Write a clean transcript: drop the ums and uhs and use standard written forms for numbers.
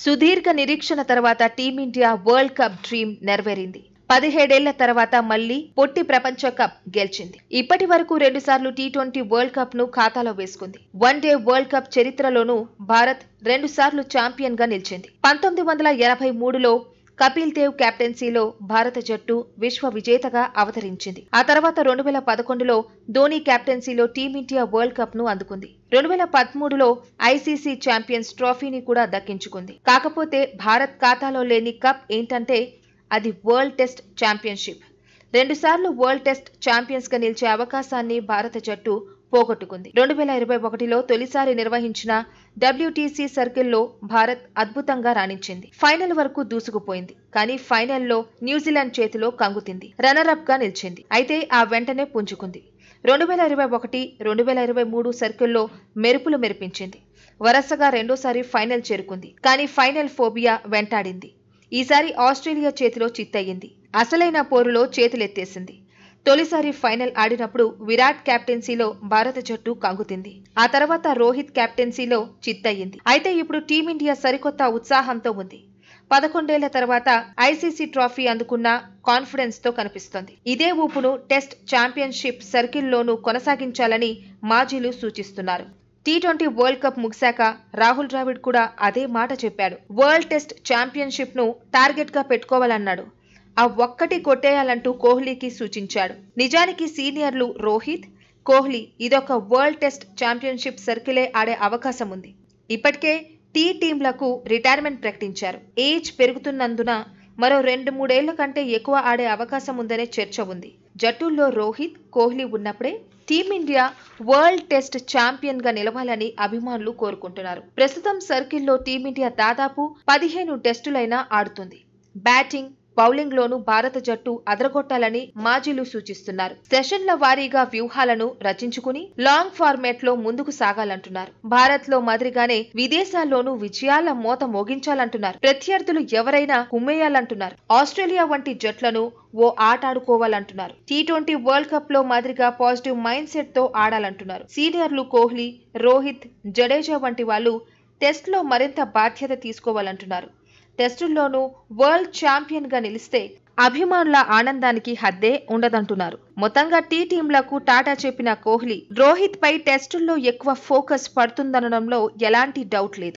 సుదీర్ఘ నిరీక్షణ తర్వాత టీమిండియా వరల్డ్ కప్ డ్రీమ్ నెరవేరింది. 17 ఏళ్ల తర్వాత మళ్లీ పొట్టి ప్రపంచ కప్ గెలిచింది. ఇప్పటి వరకు 2 సార్లు టీ20 వరల్డ్ కప్ ను ఖాతాలో వేసుకుంది. వన్డే వరల్డ్ కప్ చరిత్రలోనూ భారత్ 2 సార్లు ఛాంపియన్ గా నిలిచింది. 1983లో కపిల్ దేవ్ కెప్టెన్సీలో భారత జట్టు విశ్వ విజేతగా అవతరించింది. ఆ తర్వాత 2011లో ధోనీ కెప్టెన్సీలో టీమిండియా వరల్డ్ కప్ ను అందుకుంది. 2013లో ఐసీసీ ఛాంపియన్స్ ట్రోఫీని కూడా దక్కించుకుంది. కాకపోతే భారత్ ఖాతాలో లేని కప్ ఏంటంటే అది వరల్డ్ టెస్ట్ ఛాంపియన్షిప్. 2 సార్లు వరల్డ్ టెస్ట్ ఛాంపియన్స్ గా నిలిచే అవకాశాన్ని భారత జట్టు పోగొట్టుకుంది. 2021లో తొలిసారి నిర్వహించిన WTC సర్కిల్లో భారత్ అద్భుతంగా రాణించింది. ఫైనల్ వరకు దూసుకుపోయింది. కానీ ఫైనల్లో న్యూజిలాండ్ చేతిలో కంగుతింది. రన్నరప్ గా నిలిచింది. అయితే ఆ వెంటనే పుంజుకుంది. 2021, 2023 సర్కిల్లో మెరుపులు మెరిపించింది. వరుసగా రెండోసారి ఫైనల్ చేరుకుంది. కానీ ఫైనల్ ఫోబియా వెంటాడింది. ఈసారి ఆస్ట్రేలియా చేతిలో చిత్తయ్యింది. అసలైన పోరులో చేతులెత్తేసింది. తొలిసారి ఫైనల్ ఆడినప్పుడు విరాట్ కెప్టెన్సీలో భారత జట్టు కంగుతింది. ఆ తర్వాత రోహిత్ కెప్టెన్సీలో చిత్తయ్యింది. అయితే ఇప్పుడు టీమిండియా సరికొత్త ఉత్సాహంతో ఉంది. 11 ఏళ్ల తర్వాత ఐసీసీ ట్రోఫీ అందుకున్న కాన్ఫిడెన్స్ తో కనిపిస్తోంది. ఇదే ఊపును టెస్ట్ ఛాంపియన్షిప్ సర్కిల్లోనూ కొనసాగించాలని మాజీలు సూచిస్తున్నారు. టీ20 వరల్డ్ కప్ ముగిశాక రాహుల్ ద్రావిడ్ కూడా అదే మాట చెప్పాడు. వరల్డ్ టెస్ట్ ఛాంపియన్షిప్ ను టార్గెట్ గా పెట్టుకోవాలన్నాడు. ఆ ఒక్కటి కొట్టేయాలంటూ కోహ్లీకి సూచించాడు. నిజానికి సీనియర్లు రోహిత్, కోహ్లీ ఇదొక వరల్డ్ టెస్ట్ ఛాంపియన్షిప్ సర్కిలే ఆడే అవకాశం ఉంది. ఇప్పటికే టీంలకు రిటైర్మెంట్ ప్రకటించారు. ఏజ్ పెరుగుతున్నందున మరో 2-3 ఏళ్ల కంటే ఎక్కువ ఆడే అవకాశం ఉందనే చర్చ ఉంది. జట్టుల్లో రోహిత్, కోహ్లీ ఉన్నప్పుడే టీమిండియా వరల్డ్ టెస్ట్ ఛాంపియన్ గా నిలవాలని అభిమానులు కోరుకుంటున్నారు. ప్రస్తుతం సర్కిల్లో టీమిండియా దాదాపు 15 టెస్టులైనా ఆడుతుంది. బ్యాటింగ్, బౌలింగ్ లోనూ భారత జట్టు అదరగొట్టాలని మాజీలు సూచిస్తున్నారు. సెషన్ల వారీగా వ్యూహాలను రచించుకుని లాంగ్ ఫార్మాట్ లో ముందుకు సాగాలంటున్నారు. భారత్ లో మాదిరిగానే విదేశాల్లోనూ విజయాల మోత మోగించాలంటున్నారు. ప్రత్యర్థులు ఎవరైనా కుమ్మేయాలంటున్నారు. ఆస్ట్రేలియా వంటి జట్లను ఓ ఆటాడుకోవాలంటున్నారు. టీ20 వరల్డ్ కప్ లో మాదిరిగా పాజిటివ్ మైండ్ సెట్ తో ఆడాలంటున్నారు. సీనియర్లు కోహ్లీ, రోహిత్, జడేజా వంటి వాళ్ళు టెస్ట్ లో మరింత బాధ్యత తీసుకోవాలంటున్నారు. టెస్టుల్లోనూ వరల్డ్ ఛాంపియన్ గా నిలిస్తే అభిమానుల ఆనందానికి హద్దే ఉండదంటున్నారు. మొత్తంగా టీంలకు టాటా చెప్పిన కోహ్లీ, రోహిత్ పై టెస్టుల్లో ఎక్కువ ఫోకస్ పడుతుందనడంలో ఎలాంటి డౌట్ లేదు.